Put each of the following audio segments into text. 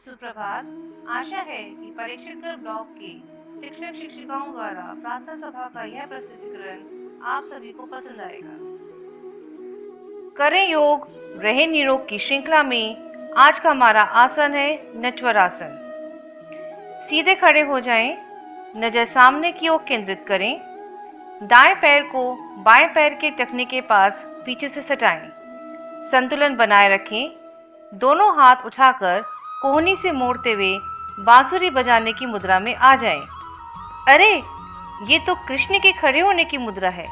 सुप्रभात। आशा है कि परीक्षितगढ़ ब्लॉक के शिक्षक शिक्षिकाओं द्वारा प्रार्थना सभा का यह प्रस्तुतिकरण आप सभी को पसंद आएगा। करें योग रहे निरोग की श्रृंखला में आज का हमारा आसन है नटवर आसन। सीधे खड़े हो जाएं, नजर सामने की ओर केंद्रित करें। दाएं पैर को बाएं पैर के टखने के पास पीछे से सटाएं। संतुलन बनाए रखें। दोनों हाथ उठाकर कोहनी से मोड़ते हुए बांसुरी बजाने की मुद्रा में आ जाएं। अरे, ये तो कृष्ण के खड़े होने की मुद्रा है।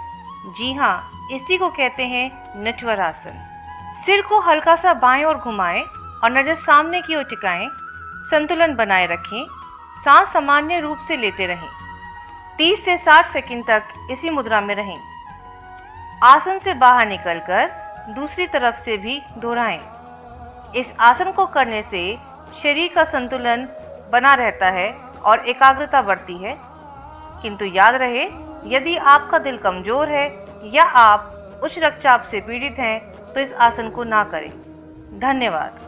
जी हाँ, इसी को कहते हैं नटवर आसन। सिर को हल्का सा बाएं ओर घुमाएं और नजर सामने की ओर टिकाएं। संतुलन बनाए रखें। सांस सामान्य रूप से लेते रहें। 30 से 60 सेकंड तक इसी मुद्रा में रहें। आसन से बाहर निकलकर दूसरी तरफ से भी दोहराएं। इस आसन को करने से शरीर का संतुलन बना रहता है और एकाग्रता बढ़ती है। किंतु याद रहे, यदि आपका दिल कमजोर है या आप उच्च रक्तचाप से पीड़ित हैं तो इस आसन को ना करें। धन्यवाद।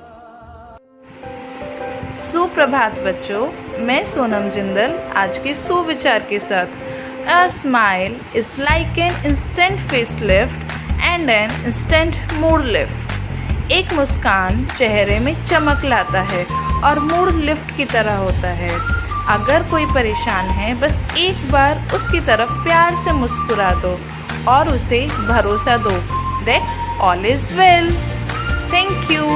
सुप्रभात बच्चों, मैं सोनम जिंदल आज के सुविचार के साथ a smile is like an instant face lift and an instant mood lift. एक मुस्कान चेहरे में चमक लाता है और मूड लिफ्ट की तरह होता है। अगर कोई परेशान है, बस एक बार उसकी तरफ प्यार से मुस्कुरा दो और उसे भरोसा दो that all is well. Thank you.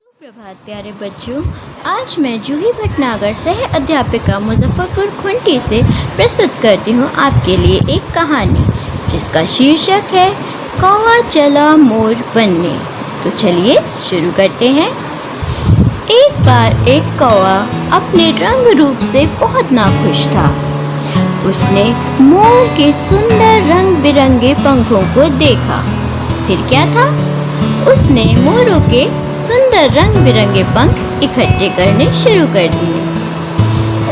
सुप्रभात प्यारे बच्चों, आज मैं जूही भटनागर सह अध्यापिका मुजफ्फरपुर खुंटी से प्रस्तुत करती हूँ आपके लिए एक कहानी जिसका शीर्षक है कौवा चला मोर बनने। तो चलिए शुरू करते हैं। एक बार एक कौवा अपने रंग रूप से बहुत नाखुश था। उसने मोर के सुंदर रंग बिरंगे पंखों को देखा। फिर क्या था, उसने मोरों के सुंदर रंग बिरंगे पंख इकट्ठे करने शुरू कर दिए।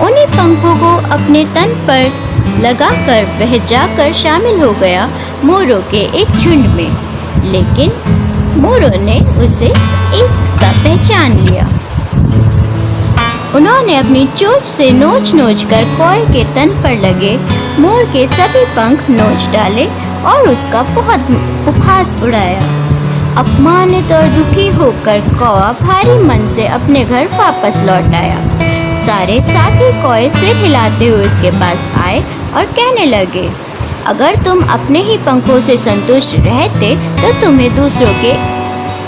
उन्हीं पंखों को अपने तन पर लगाकर वह जाकर शामिल हो गया मोरों के एक झुंड में। लेकिन मोरों ने उसे एक सा पहचान लिया। उन्होंने अपनी चोंच से नोच नोच कर कौवे के तन पर लगे मोर के सभी पंख नोच डाले और उसका बहुत उपहास उड़ाया। अपमानित और दुखी होकर कौवा भारी मन से अपने घर वापस लौट आया। सारे साथी कौवे सिर हिलाते हुए उसके पास आए और कहने लगे, अगर तुम अपने ही पंखों से संतुष्ट रहते तो तुम्हें दूसरों के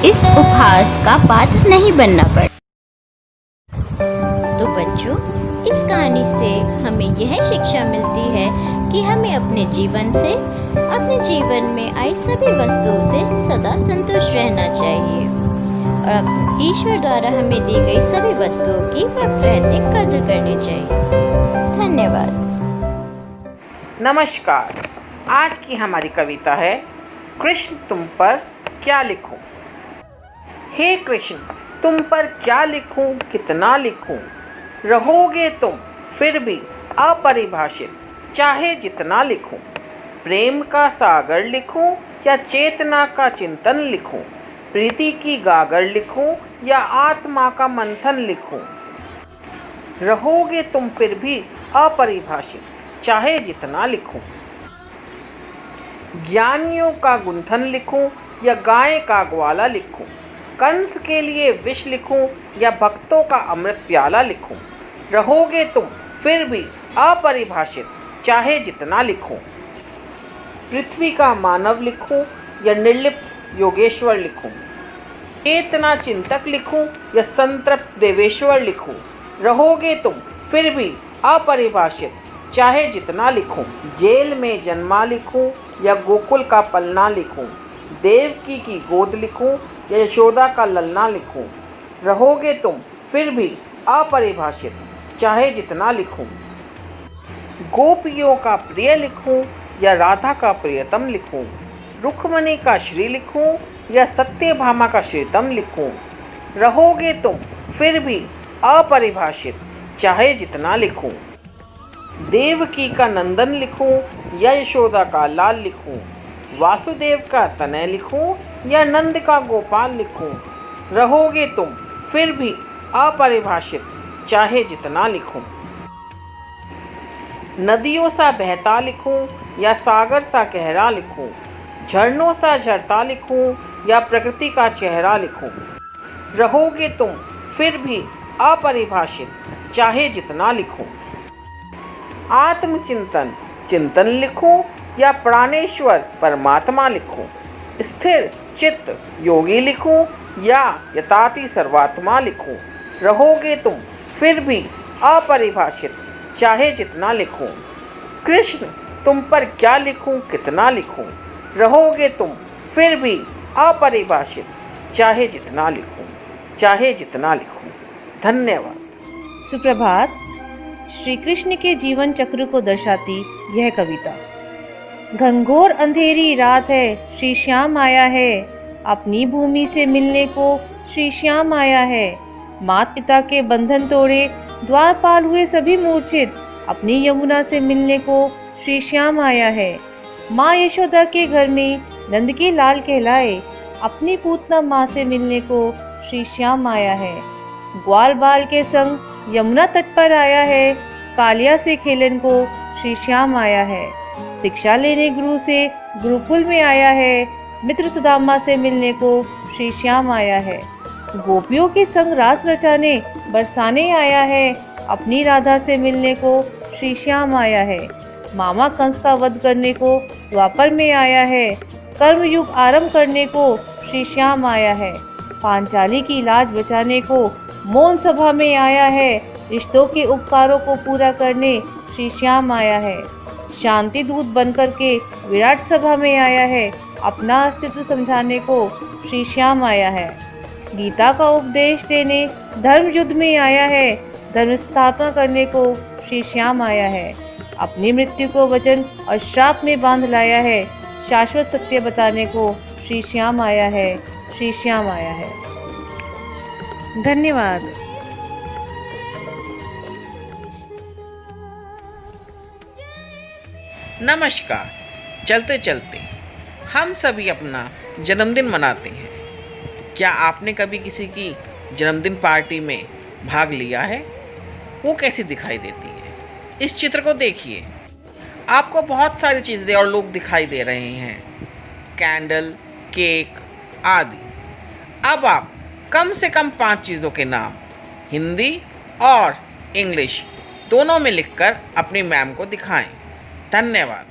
इस उपहास का पात्र नहीं बनना पड़ा। तो बच्चों, इस कहानी से हमें यह शिक्षा मिलती है कि हमें अपने जीवन में आई सभी वस्तुओं से सदा संतुष्ट रहना चाहिए और ईश्वर द्वारा हमें दी गई सभी वस्तुओं की वक्त रहते कद्र करनी चाहिए। धन्यवाद। नमस्कार। आज की हमारी कविता है कृष्ण तुम पर क्या लिखूं। हे कृष्ण, तुम पर क्या लिखूं, कितना लिखूं। रहोगे तुम फिर भी अपरिभाषित, चाहे जितना लिखूं। प्रेम का सागर लिखूं या चेतना का चिंतन लिखूं। प्रीति की गागर लिखूं या आत्मा का मंथन लिखूं। रहोगे तुम फिर भी अपरिभाषित, चाहे जितना लिखूं। ज्ञानियों का गुंथन लिखूं या गाय का ग्वाला लिखूं। कंस के लिए विष लिखूं या भक्तों का अमृत प्याला लिखूं। रहोगे तुम फिर भी अपरिभाषित, चाहे जितना लिखूं। पृथ्वी का मानव लिखूं या निर्लिप्त योगेश्वर लिखूं। चेतना चिंतक लिखूं या संतृप्त देवेश्वर लिखूं। रहोगे तुम फिर भी अपरिभाषित, चाहे जितना लिखूं। जेल में जन्मा लिखूं या गोकुल का पलना लिखूं। देवकी की गोद लिखूं या यशोदा का ललना लिखूं। रहोगे तुम फिर भी अपरिभाषित, चाहे जितना लिखूं। गोपियों का प्रिय लिखूं या राधा का प्रियतम लिखूं। रुक्मणी का श्री लिखूं या सत्यभामा का श्रीतम लिखूं। रहोगे तुम फिर भी अपरिभाषित, चाहे जितना लिखूं। देवकी का नंदन लिखूं या यशोदा का लाल लिखूं। वासुदेव का तनय लिखूं या नंद का गोपाल लिखूं? रहोगे तुम फिर भी अपरिभाषित, चाहे जितना लिखूं। नदियों सा बहता लिखूं या सागर सा गहरा लिखूं? झरनों सा झरता लिखूं या प्रकृति का चेहरा लिखूं? रहोगे तुम फिर भी अपरिभाषित, चाहे जितना लिखूं। आत्मचिंतन चिंतन लिखूं या प्राणेश्वर परमात्मा लिखूं? स्थिर चित्त योगी लिखूं या यताति सर्वात्मा लिखूं? रहोगे तुम फिर भी अपरिभाषित, चाहे जितना लिखूं। कृष्ण तुम पर क्या लिखूं, कितना लिखूं? रहोगे तुम फिर भी अपरिभाषित, चाहे जितना लिखूं, चाहे जितना लिखूं। धन्यवाद। सुप्रभात। श्री कृष्ण के जीवन चक्र को दर्शाती यह कविता। घनघोर अंधेरी रात है, श्री श्याम आया है। अपनी भूमि से मिलने को श्री श्याम आया है। माता पिता के बंधन तोड़े, द्वारपाल हुए सभी मूर्छित। अपनी यमुना से मिलने को श्री श्याम आया है। माँ यशोदा के घर में नंद के लाल कहलाए। अपनी पूतना माँ से मिलने को श्री श्याम आया है। ग्वाल बाल के संग यमुना तट पर आया है। कालिया से खेलन को श्री श्याम आया है। शिक्षा लेने गुरु से गुरुकुल में आया है। मित्र सुदामा से मिलने को श्री श्याम आया है। गोपियों के संग रास रचाने बरसाने आया है। अपनी राधा से मिलने को श्री श्याम आया है। मामा कंस का वध करने को द्वापर में आया है। कर्म युग आरंभ करने को श्री श्याम आया है। पांचाली की लाज बचाने को मौन सभा में आया है। रिश्तों के उपकारों को पूरा करने श्री श्याम आया है। शांति दूत बनकर के विराट सभा में आया है। अपना अस्तित्व समझाने को श्री श्याम आया है। गीता का उपदेश देने धर्म युद्ध में आया है। धर्म स्थापना करने को श्री श्याम आया है। अपनी मृत्यु को वचन और श्राप में बांध लाया है। शाश्वत सत्य बताने को श्री श्याम आया है। श्री श्याम आया है। धन्यवाद। नमस्कार। चलते चलते हम सभी अपना जन्मदिन मनाते हैं। क्या आपने कभी किसी की जन्मदिन पार्टी में भाग लिया है? वो कैसी दिखाई देती है? इस चित्र को देखिए। आपको बहुत सारी चीज़ें और लोग दिखाई दे रहे हैं, कैंडल, केक आदि। अब आप कम से कम 5 चीज़ों के नाम हिंदी और इंग्लिश दोनों में लिखकर अपनी मैम को दिखाएं। धन्यवाद।